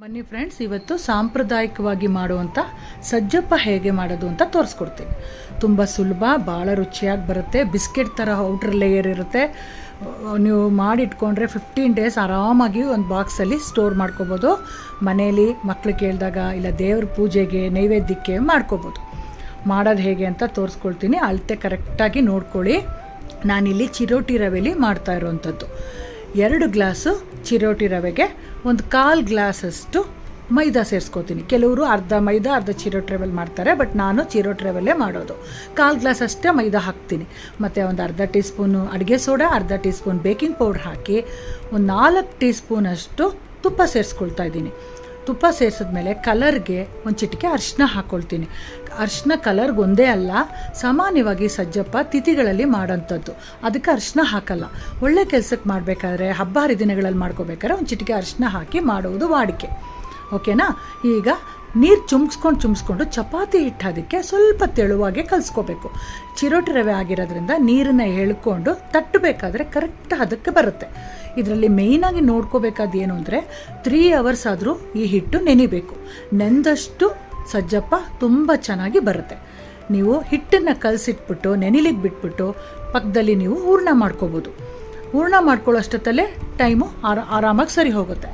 ಬನ್ನಿ ಫ್ರೆಂಡ್ಸ್, ಇವತ್ತು ಸಾಂಪ್ರದಾಯಿಕವಾಗಿ ಮಾಡುವಂಥ ಸಜ್ಜಪ್ಪ ಹೇಗೆ ಮಾಡೋದು ಅಂತ ತೋರಿಸ್ಕೊಡ್ತೀನಿ. ತುಂಬ ಸುಲಭ, ಭಾಳ ರುಚಿಯಾಗಿ ಬರುತ್ತೆ. ಬಿಸ್ಕೆಟ್ ಥರ ಔಟರ್ ಲೇಯರ್ ಇರುತ್ತೆ. ನೀವು ಮಾಡಿಟ್ಕೊಂಡ್ರೆ 15 ಡೇಸ್ ಆರಾಮಾಗಿ ಒಂದು ಬಾಕ್ಸಲ್ಲಿ ಸ್ಟೋರ್ ಮಾಡ್ಕೋಬೋದು. ಮನೇಲಿ ಮಕ್ಕಳು ಕೇಳಿದಾಗ ಇಲ್ಲ ದೇವ್ರ ಪೂಜೆಗೆ ನೈವೇದ್ಯಕ್ಕೆ ಮಾಡ್ಕೋಬೋದು. ಮಾಡೋದು ಹೇಗೆ ಅಂತ ತೋರಿಸ್ಕೊಳ್ತೀನಿ. ಅಳತೆ ಕರೆಕ್ಟಾಗಿ ನೋಡ್ಕೊಳ್ಳಿ. ನಾನಿಲ್ಲಿ ಚಿರೋಟಿ ರವೆಲಿ ಮಾಡ್ತಾ ಇರೋವಂಥದ್ದು. 2 ಗ್ಲಾಸು ಚಿರೋಟಿ ರವೆಗೆ 1/4 ಗ್ಲಾಸಷ್ಟು ಮೈದಾ ಸೇರಿಸ್ಕೋತೀನಿ. ಕೆಲವರು ಅರ್ಧ ಮೈದಾ ಅರ್ಧ ಚಿರೋಟಿ ರವೆಲ್ಲಿ ಮಾಡ್ತಾರೆ, ಬಟ್ ನಾನು ಚಿರೋಟಿ ರವೆಲ್ಲೇ ಮಾಡೋದು. 1/4 ಗ್ಲಾಸ್ ಅಷ್ಟೇ ಮೈದಾ ಹಾಕ್ತೀನಿ. ಮತ್ತು ಒಂದು ಅರ್ಧ ಟೀ ಸ್ಪೂನು ಅಡುಗೆ ಸೋಡಾ, ಅರ್ಧ ಟೀ ಸ್ಪೂನ್ ಬೇಕಿಂಗ್ ಪೌಡ್ರ್ ಹಾಕಿ 4 ಟೀ ಸ್ಪೂನಷ್ಟು ತುಪ್ಪ ಸೇರಿಸ್ಕೊಳ್ತಾ ಇದ್ದೀನಿ. ತುಪ್ಪ ಸೇರಿಸಿದ್ಮೇಲೆ ಕಲರ್ಗೆ ಒಂದು ಚಿಟಿಕೆ ಅರಿಶಿನ ಹಾಕ್ಕೊಳ್ತೀನಿ. ಅರಿಶಿನ ಕಲರ್ಗೆ ಒಂದೇ ಅಲ್ಲ, ಸಾಮಾನ್ಯವಾಗಿ ಸಜ್ಜಪ್ಪ ತಿಥಿಗಳಲ್ಲಿ ಮಾಡೋಂಥದ್ದು, ಅದಕ್ಕೆ ಅರಿಶಿನ ಹಾಕಲ್ಲ. ಒಳ್ಳೆ ಕೆಲಸಕ್ಕೆ ಮಾಡಬೇಕಾದ್ರೆ, ಹಬ್ಬ ಹರಿದಿನಗಳಲ್ಲಿ ಮಾಡ್ಕೋಬೇಕಾದ್ರೆ ಒಂದು ಚಿಟಿಕೆ ಅರಿಶಿನ ಹಾಕಿ ಮಾಡುವುದು ವಾಡಿಕೆ. ಓಕೆನಾ? ಈಗ ನೀರು ಚುಮ್ಸ್ಕೊಂಡು ಚಪಾತಿ ಹಿಟ್ಟು ಅದಕ್ಕೆ ಸ್ವಲ್ಪ ತೆಳುವಾಗಿ ಕಲಿಸ್ಕೋಬೇಕು. ಚಿರೋಟಿ ರವೆ ಆಗಿರೋದ್ರಿಂದ ನೀರನ್ನು ಎಳ್ಕೊಂಡು ತಟ್ಟಬೇಕಾದ್ರೆ ಕರೆಕ್ಟ್ ಅದಕ್ಕೆ ಬರುತ್ತೆ. ಇದರಲ್ಲಿ ಮೇಯ್ನಾಗಿ ನೋಡ್ಕೋಬೇಕಾದ ಏನು ಅಂದರೆ 3 hours ಆದರೂ ಈ ಹಿಟ್ಟು ನೆನಿಬೇಕು. ನೆಂದಷ್ಟು ಸಜ್ಜಪ್ಪ ತುಂಬ ಚೆನ್ನಾಗಿ ಬರುತ್ತೆ. ನೀವು ಹಿಟ್ಟನ್ನು ಕಲಸಿಟ್ಬಿಟ್ಟು ನೆನಿಲಿಕ್ಕೆ ಬಿಟ್ಬಿಟ್ಟು ಪಕ್ಕದಲ್ಲಿ ನೀವು ಹೂರ್ಣ ಮಾಡ್ಕೋಬೋದು. ಹೂರ್ಣ ಮಾಡ್ಕೊಳ್ಳೋಷ್ಟೊತ್ತಲ್ಲೇ ಟೈಮು ಆರಾಮಾಗಿ ಸರಿ ಹೋಗುತ್ತೆ.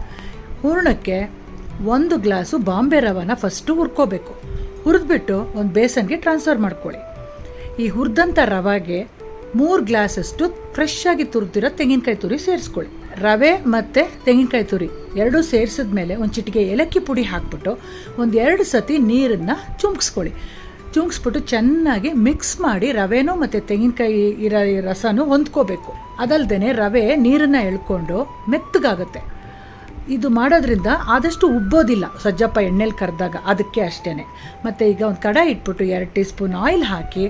ಹೂರ್ಣಕ್ಕೆ 1 ಗ್ಲಾಸು ಬಾಂಬೆ ರವೆನ ಫಸ್ಟು ಹುರ್ಕೋಬೇಕು. ಹುರಿದ್ಬಿಟ್ಟು ಒಂದು ಬೇಸನ್ಗೆ ಟ್ರಾನ್ಸ್ಫರ್ ಮಾಡ್ಕೊಳ್ಳಿ. ಈ ಹುರಿದಂಥ ರವೆಗೆ 3 ಗ್ಲಾಸಷ್ಟು ಫ್ರೆಶ್ ಆಗಿ ತುರಿದಿರೋ ತೆಂಗಿನಕಾಯಿ ತುರಿ ಸೇರಿಸ್ಕೊಳ್ಳಿ. ರವೆ ಮತ್ತು ತೆಂಗಿನಕಾಯಿ ತುರಿ ಎರಡೂ ಸೇರಿಸಿದ್ಮೇಲೆ ಒಂದು ಚಿಟಿಕೆ ಏಲಕ್ಕಿ ಪುಡಿ ಹಾಕ್ಬಿಟ್ಟು 1-2 ಸತಿ ನೀರನ್ನು ಚುಮ್ಕ್ಸ್ಬಿಟ್ಟು ಚೆನ್ನಾಗಿ ಮಿಕ್ಸ್ ಮಾಡಿ ರವೆನೂ ಮತ್ತು ತೆಂಗಿನಕಾಯಿ ಇರೋ ರಸನೂ ಹೊಂದ್ಕೋಬೇಕು. ಅದಲ್ಲದೆ ರವೆ ನೀರನ್ನು ಎಳ್ಕೊಂಡು ಮೆತ್ತಗಾಗುತ್ತೆ. ಇದು ಮಾಡೋದ್ರಿಂದ ಆದಷ್ಟು ಉಬ್ಬೋದಿಲ್ಲ ಸಜ್ಜಪ್ಪ ಎಣ್ಣೆಲಿ ಕರೆದಾಗ, ಅದಕ್ಕೆ ಅಷ್ಟೇ. ಮತ್ತು ಈಗ ಒಂದು ಕಡಾಯಿ ಇಟ್ಬಿಟ್ಟು 2 ಟೀ ಸ್ಪೂನ್ ಆಯಿಲ್ ಹಾಕಿ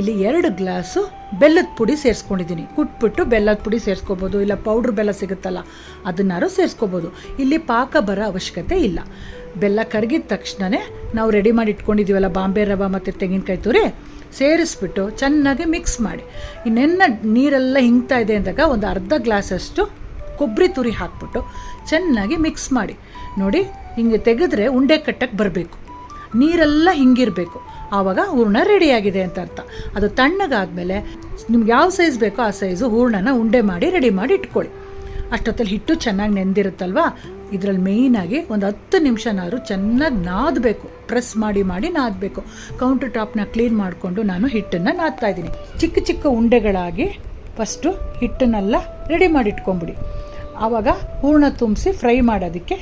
ಇಲ್ಲಿ 2 ಗ್ಲಾಸು ಬೆಲ್ಲದ ಪುಡಿ ಸೇರಿಸ್ಕೊಂಡಿದ್ದೀನಿ. ಕುಟ್ಬಿಟ್ಟು ಬೆಲ್ಲದ ಪುಡಿ ಸೇರಿಸ್ಕೋಬೋದು, ಇಲ್ಲ ಪೌಡ್ರ್ ಬೆಲ್ಲ ಸಿಗುತ್ತಲ್ಲ ಅದನ್ನಾರು ಸೇರಿಸ್ಕೋಬೋದು. ಇಲ್ಲಿ ಪಾಕ ಬರೋ ಅವಶ್ಯಕತೆ ಇಲ್ಲ. ಬೆಲ್ಲ ಕರಗಿದ ತಕ್ಷಣವೇ ನಾವು ರೆಡಿ ಮಾಡಿ ಇಟ್ಕೊಂಡಿದ್ದೀವಲ್ಲ ಬಾಂಬೆ ರವೆ ಮತ್ತು ತೆಂಗಿನಕಾಯಿ ತುರಿ ಸೇರಿಸ್ಬಿಟ್ಟು ಚೆನ್ನಾಗಿ ಮಿಕ್ಸ್ ಮಾಡಿ. ಇನ್ನೆನ್ನ ನೀರೆಲ್ಲ ಹಿಂಗ್ತಾ ಇದೆ ಅಂದಾಗ ಒಂದು ಅರ್ಧ ಗ್ಲಾಸಷ್ಟು ಕೊಬ್ಬರಿ ತುರಿ ಹಾಕ್ಬಿಟ್ಟು ಚೆನ್ನಾಗಿ ಮಿಕ್ಸ್ ಮಾಡಿ. ನೋಡಿ, ಹಿಂಗೆ ತೆಗೆದ್ರೆ ಉಂಡೆ ಕಟ್ಟಕ್ಕೆ ಬರಬೇಕು. ನೀರೆಲ್ಲ ಹಿಂಗಿರಬೇಕು. ಆವಾಗ ಹೂರ್ಣ ರೆಡಿಯಾಗಿದೆ ಅಂತ ಅರ್ಥ. ಅದು ತಣ್ಣಗಾದಮೇಲೆ ನಿಮ್ಗೆ ಯಾವ ಸೈಜ್ ಬೇಕೋ ಆ ಸೈಜು ಹೂರ್ಣನ ಉಂಡೆ ಮಾಡಿ ರೆಡಿ ಮಾಡಿ ಇಟ್ಕೊಳ್ಳಿ. ಅಷ್ಟೊತ್ತಲ್ಲಿ ಹಿಟ್ಟು ಚೆನ್ನಾಗಿ ನೆಂದಿರುತ್ತಲ್ವ, ಇದರಲ್ಲಿ ಮೇಯ್ನಾಗಿ ಒಂದು 10 ನಿಮಿಷನಾದ್ರು ಚೆನ್ನಾಗಿ ನಾದಬೇಕು. ಪ್ರೆಸ್ ಮಾಡಿ ನಾದಬೇಕು. ಕೌಂಟರ್ ಟಾಪ್ನ ಕ್ಲೀನ್ ಮಾಡಿಕೊಂಡು ನಾನು ಹಿಟ್ಟನ್ನು ನಾದ್ತಾ ಇದ್ದೀನಿ. ಚಿಕ್ಕ ಚಿಕ್ಕ ಉಂಡೆಗಳಾಗಿ ಫಸ್ಟು ಹಿಟ್ಟನ್ನೆಲ್ಲ ರೆಡಿ ಮಾಡಿ ಇಟ್ಕೊಂಬಿಡಿ. ಆವಾಗ ಹೂರ್ಣ ತುಂಬಿಸಿ ಫ್ರೈ ಮಾಡೋದಕ್ಕೆ